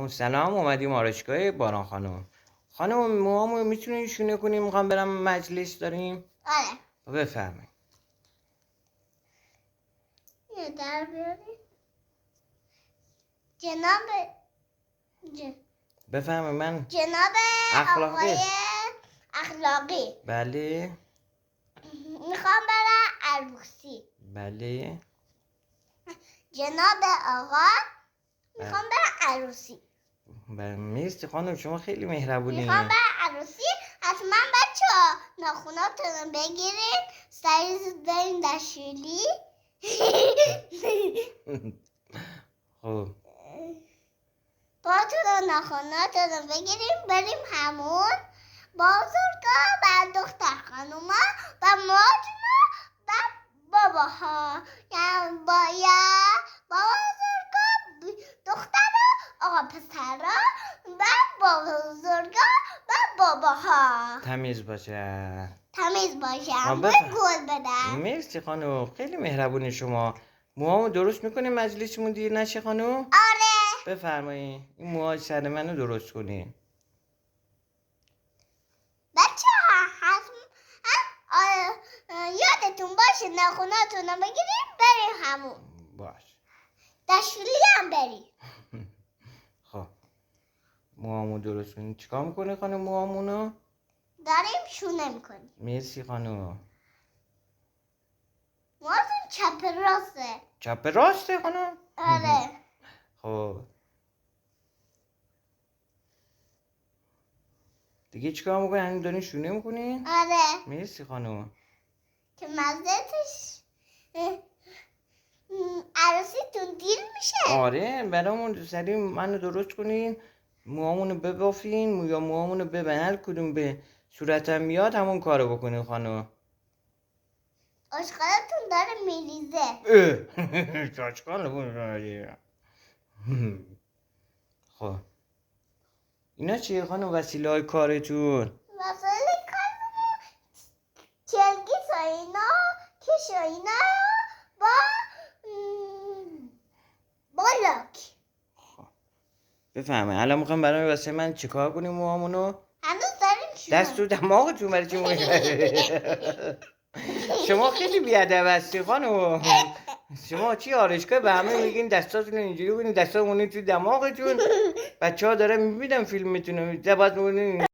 سلام، اومدیم آرایشگاه باران خانم موهامو میتونی شونه کنیم؟ میخوام برم مجلس داریم. آره. بفرمایید. یه در بیاری. جناب بفرمایید. من جناب اخلاقی. آقای اخلاقی، بله میخوام برم عروسی. بله. جناب آقا، میخوام برم عروسی. مرسی خانم، شما خیلی مهربونی. میخوام برم عروسی. حتما بچه ها ناخوناتون رو بگیرین، سریع برین دستشویی. خب پاتون و ناخوناتون رو بگیریم بریم همون با بزرگا و دختر خانوما و مادرنا و باباها، یعنی باید با بزرگا دخترا آقا پسرا و با بزرگا و باباها تمیز باشه. تمیز باشم. بفرم. باید گل بدم. مرسی خانم، خیلی مهربونی شما. موهامو درست میکنیم مجلسمون دیر نشه خانم؟ آره. بفرمایید. این موهای سر منو درست کنین. بچه ها یادتون باشه ناخوناتون رو بگیریم بریم همون. باش. دستشویی هم بریم. خب موهامو درست کنین. چیکار میکنه خانم موهامونو؟ داریم شونه میکنیم. مرسی خانم. موهاتون چپ راسته. چپ راسته خانم؟ آره. خب دیگه چیکار میکنین؟ همین دارین شونه میکنین؟ آره. مرسی خانم. که مزدتش عروسیتون دیر میشه. آره برامون سریع منو درست کنین، موهامونو ببافین یا موهامونو ببن، هر کدوم به صورتم میاد همون کارو بکنین خانم. آشغالتون داره میریزه. چاچکان بکنین. خب اینا چیه خانم وسیله های کارتون؟ وسایل کارمون چلگیس و اینا، کش و اینا با لاک. بفهمه الان میخوام برای واسه من چیکار کنیم موهامونو؟ هنوز داریم شونه. دست تو دماغتون برای چی شما خیلی بیادب هستی خانم. شما چی آرایشگاه به همه میگین دستاتون رو اینجوری کنین، دستاتون تو دماغتون. بچه ها دارن میبینن فیلم میتونن باید